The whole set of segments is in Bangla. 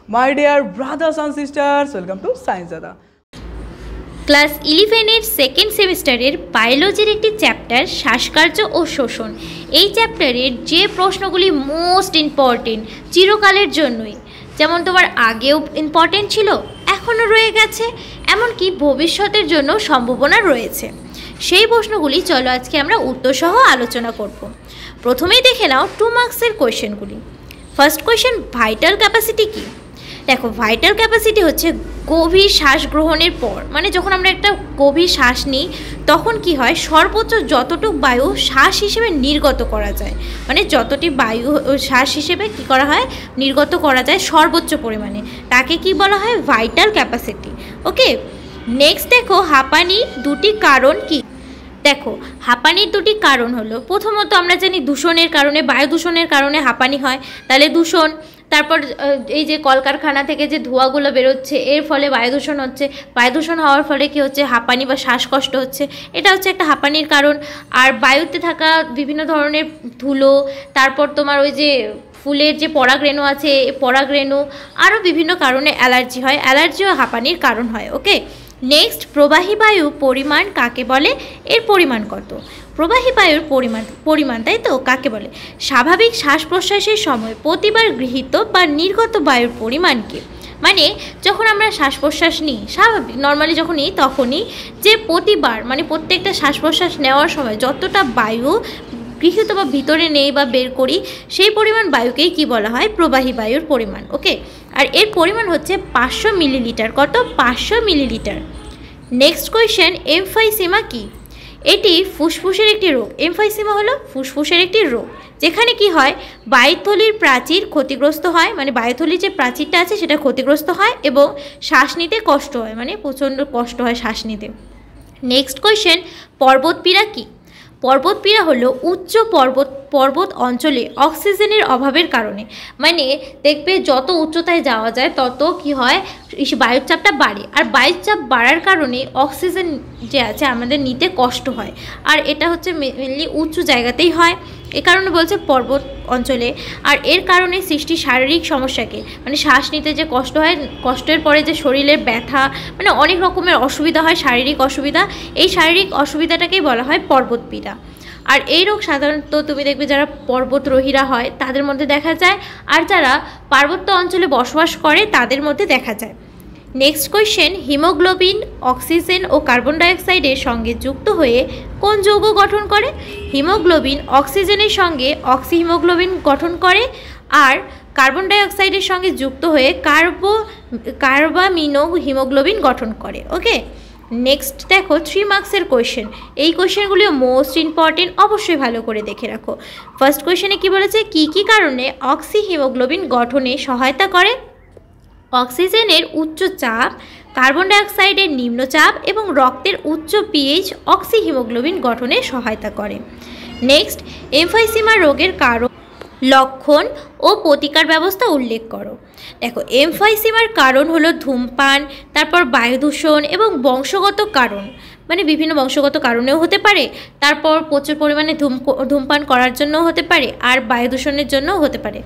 My dear brothers and sisters, welcome to Science Dada. Class 11-এর সেকেন্ড সেমিস্টারের বায়োলজির একটি চ্যাপ্টার শ্বাসকার্য ও শোষণ। এই চ্যাপ্টারের যে প্রশ্নগুলি মোস্ট ইম্পর্টেন্ট চিরকালের জন্যই, যেমন তোমার আগেও ইম্পর্টেন্ট ছিল, এখনও রয়ে গেছে, এমনকি ভবিষ্যতের জন্য সম্ভাবনা রয়েছে, সেই প্রশ্নগুলি চলো আজকে আমরা উত্তরসহ আলোচনা করব। প্রথমেই দেখে নাও 2 মার্কসের কোয়েশ্চেনগুলি। ফার্স্ট কোয়েশ্চেন, ভাইটাল ক্যাপাসিটি কী? দেখো, ভাইটাল ক্যাপাসিটি হচ্ছে গভীর শ্বাস গ্রহণের পর, মানে যখন আমরা একটা গভীর শ্বাস নিই তখন কি হয়, সর্বোচ্চ যতটুকু বায়ু শ্বাস হিসেবে নির্গত করা যায়, মানে যতটি বায়ু শ্বাস হিসেবে কি করা হয়, নির্গত করা যায় সর্বোচ্চ পরিমাণে, তাকে কি বলা হয়, ভাইটাল ক্যাপাসিটি। ওকে, নেক্সট দেখো, হাঁপানির দুটি কারণ কি? দেখো, হাঁপানির দুটি কারণ হলো, প্রথমত আমরা জানি দূষণের কারণে, বায়ু দূষণের কারণে হাঁপানি হয়, তাহলে দূষণ, তারপর এই যে কলকারখানা থেকে যে ধোঁয়াগুলো বেরোচ্ছে এর ফলে বায়ু দূষণ হচ্ছে, বায়ু দূষণ হওয়ার ফলে কি হচ্ছে, হাঁপানি বা শ্বাসকষ্ট হচ্ছে, এটা হচ্ছে একটা হাঁপানির কারণ। আর বায়ুতে থাকা বিভিন্ন ধরনের ধুলো, তারপর তোমার ওই যে ফুলের যে পরাগরেণু আছে, পরাগরেণু, আরও বিভিন্ন কারণে অ্যালার্জি হয়, অ্যালার্জিও হাঁপানির কারণ হয়। ওকে, নেক্সট, প্রবাহী বায়ু পরিমাণ কাকে বলে, এর পরিমাণ কত? প্রবাহী বায়ুর পরিমাণ তাই তো, কাকে বলে? স্বাভাবিক শ্বাস প্রশ্বাসের সময় প্রতিবার গৃহীত বা নির্গত বায়ুর পরিমাণকে, মানে যখন আমরা শ্বাস প্রশ্বাস নিই, স্বাভাবিক নর্মালি যখন নিই তখনই যে প্রতিবার, মানে প্রত্যেকটা শ্বাস প্রশ্বাস নেওয়ার সময় যতটা বায়ু গৃহীত বা ভিতরে নেই বা বের করি, সেই পরিমাণ বায়ুকেই কি বলা হয়, প্রবাহী বায়ুর পরিমাণ। ওকে, আর এর পরিমাণ হচ্ছে 500 মিলিলিটার। কত? 500 মিলিলিটার। নেক্সট কোয়েশ্চেন, এমফাইসিমা কি? এটি ফুসফুসের একটি রোগ। এমফাইসিমা হলো ফুসফুসের একটি রোগ, যেখানে কি হয়, বায়ুথলির প্রাচীর ক্ষতিগ্রস্ত হয়, মানে বায়ুথলির যে প্রাচীরটা আছে সেটা ক্ষতিগ্রস্ত হয় এবং শ্বাস নিতে কষ্ট হয়, মানে প্রচণ্ড কষ্ট হয় শ্বাস নিতে। নেক্সট কোয়েশ্চেন, পর্বতপীড়া কি? পর্বতপীড়া হলো উচ্চ পর্বত অঞ্চলে অক্সিজেনের অভাবের কারণে, মানে দেখবে যত উচ্চতায় যাওয়া যায় তত কি হয়, বায়ুর চাপটা বাড়ে, আর বায়ুর চাপ বাড়ার কারণে অক্সিজেন যে আছে আমাদের নিতে কষ্ট হয়, আর এটা হচ্ছে মেনলি উঁচু জায়গাতেই হয়, এ কারণে বলছে পর্বত অঞ্চলে। আর এর কারণে সৃষ্টি শারীরিক সমস্যাকে, মানে শ্বাস নিতে যে কষ্ট হয়, কষ্টের পরে যে শরীরের ব্যথা, মানে অনেক রকমের অসুবিধা হয়, শারীরিক অসুবিধা, এই শারীরিক অসুবিধাটাকেই বলা হয় পর্বতপীড়া। আর এই রোগ সাধারণত তুমি দেখবে যারা পর্বতরোহীরা হয় তাদের মধ্যে দেখা যায়, আর যারা পার্বত্য অঞ্চলে বসবাস করে তাদের মধ্যে দেখা যায়। নেক্সট কোয়েশ্চেন, হিমোগ্লোবিন অক্সিজেন ও কার্বন ডাইঅক্সাইডের সঙ্গে যুক্ত হয়ে কোন যৌগ গঠন করে? হিমোগ্লোবিন অক্সিজেনের সঙ্গে অক্সিহিমোগ্লোবিন গঠন করে, আর কার্বন ডাইঅক্সাইডের সঙ্গে যুক্ত হয়ে কার্বামিনো হিমোগ্লোবিন গঠন করে। ওকে, নেক্সট দেখো 3 মার্কসের কোয়েশ্চেন। এই কোয়েশ্চেনগুলিও মোস্ট ইম্পর্টেন্ট, অবশ্যই ভালো করে দেখে রাখো। ফার্স্ট কোয়েশ্চেনে কি বলেছে, কি কি কারণে অক্সিহিমোগ্লোবিন গঠনে সহায়তা করে? অক্সিজেনের উচ্চ চাপ, কার্বন ডাইঅক্সাইডের নিম্ন চাপ এবং রক্তের উচ্চ পিএইচ অক্সিহিমোগ্লোবিন গঠনে সহায়তা করে। নেক্সট, এমফাইসিমা রোগের কারণ, লক্ষণ ও প্রতিকার ব্যবস্থা উল্লেখ করো। দেখো, এমফাইসিমার কারণ হলো ধূমপান, তারপর বায়ু দূষণ এবং বংশগত কারণ, মানে বিভিন্ন বংশগত কারণেও হতে পারে, তারপর প্রচুর পরিমাণে ধূমপান করার জন্যও হতে পারে, আর বায়ু দূষণের জন্যও হতে পারে।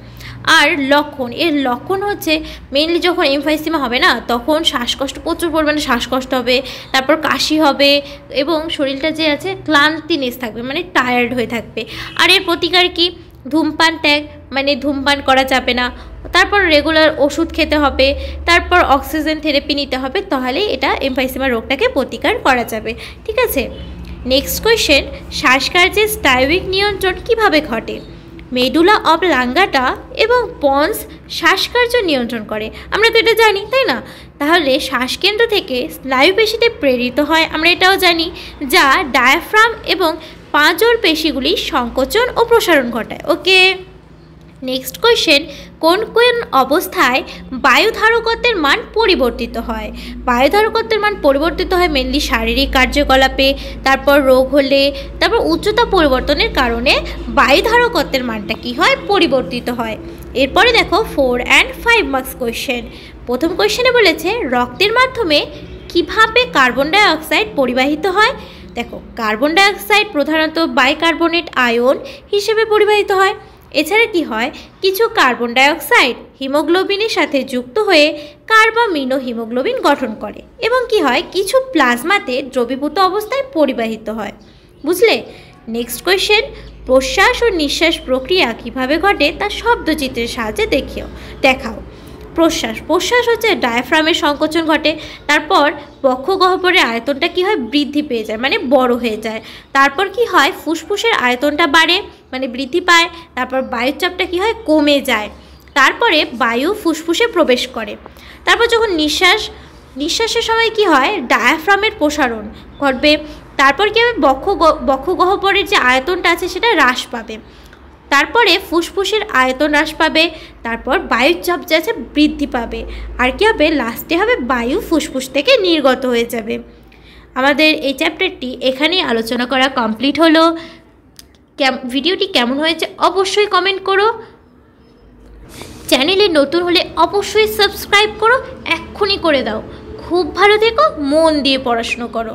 আর লক্ষণ, এর লক্ষণ হচ্ছে মেইনলি যখন এমফাইসিমা হবে না তখন শ্বাসকষ্ট, প্রচুর পরিমাণে শ্বাসকষ্ট হবে, তারপর কাশি হবে এবং শরীরটা যে আছে ক্লান্তিনেস থাকবে, মানে টায়ার্ড হয়ে থাকবে। আর এর প্রতিকার কি? ধূমপান ত্যাগ, মানে ধূমপান করা যাবে না, তারপর রেগুলার ওষুধ খেতে হবে, তারপর অক্সিজেন থেরাপি নিতে হবে, তাহলে এটা এমফাইসিমা রোগটাকে প্রতিকার করা যাবে। ঠিক আছে, নেক্সট কোয়েশ্চেন, শ্বাসকার্যের স্নায়বিক নিয়ন্ত্রণ কিভাবে ঘটে? মেডুলা অবলাঙ্গাটা এবং পন্স শ্বাসকার্য নিয়ন্ত্রণ করে, আমরা তো এটা জানি তাই না? তাহলে শ্বাসকেন্দ্র থেকে স্নায়ুপেশিতে প্রেরিত হয়, আমরা এটাও জানি, যা ডায়াফ্রাম এবং পাঁজর পেশিগুলি সংকোচন ও প্রসারণ ঘটায়। ওকে, নেক্সট কোয়েশ্চেন, কোন কোন অবস্থায় বায়ুধারকত্বের মান পরিবর্তিত হয়? বায়ুধারকত্বের মান পরিবর্তিত হয় মেনলি শারীরিক কার্যকলাপে, তারপর রোগ হলে, তারপর উচ্চতা পরিবর্তনের কারণে বায়ুধারকত্বের মানটা কি হয়, পরিবর্তিত হয়। এরপরে দেখো 4 and 5 মার্কস কোয়েশ্চেন। প্রথম কোয়েশ্চেনে বলেছে রক্তের মাধ্যমে কিভাবে কার্বন ডাইঅক্সাইড পরিবাহিত হয়। দেখো, কার্বন ডাইঅক্সাইড প্রধানত বাইকার্বনেট আয়ন হিসেবে পরিবাহিত হয়, এছাড়া কি হয়, কিছু কার্বন ডাইঅক্সাইড হিমোগ্লোবিনের সাথে যুক্ত হয়ে কার্বামিনো হিমোগ্লোবিন গঠন করে এবং কি হয়, কিছু প্লাজমাতে দ্রবীভূত অবস্থায় পরিবাহিত হয়। বুঝলে? নেক্সট কোয়েশ্চেন, প্রশ্বাস ও নিঃশ্বাস প্রক্রিয়া কিভাবে ঘটে তা শব্দচিত্রের সাহায্যে দেখাও। প্রশ্বাস হচ্ছে ডায়াফ্রামের সংকোচন ঘটে, তারপর বক্ষগহ্বরের আয়তনটা কি হয়, বৃদ্ধি পেয়ে যায়, মানে বড় হয়ে যায়। তারপর কি হয়, ফুসফুসের আয়তনটা বাড়ে, মানে বৃদ্ধি পায়। তারপর বায়ুচাপটা কি হয়, কমে যায়। তারপরে বায়ু ফুসফুসে প্রবেশ করে। তারপর যখন নিঃশ্বাসের সময় কি হয়, ডায়াফ্রামের প্রসারণ ঘটবে। তারপর কি হবে, বক্ষগহ্বরের যে আয়তনটা আছে সেটা হ্রাস পাবে। তারপরে ফুসফুসের আয়তন হ্রাস পাবে। তারপর বায়ুর চাপ যে আছে বৃদ্ধি পাবে। আর কি হবে, লাস্টে হবে বায়ু ফুসফুস থেকে নির্গত হয়ে যাবে। আমাদের এই চ্যাপ্টারটি এখানেই আলোচনা করা কমপ্লিট হলো। ভিডিওটি কেমন হয়েছে অবশ্যই কমেন্ট করো। চ্যানেলে নতুন হলে অবশ্যই সাবস্ক্রাইব করো, এক্ষুনি করে দাও। খুব ভালো থেকো, মন দিয়ে পড়াশুনো করো।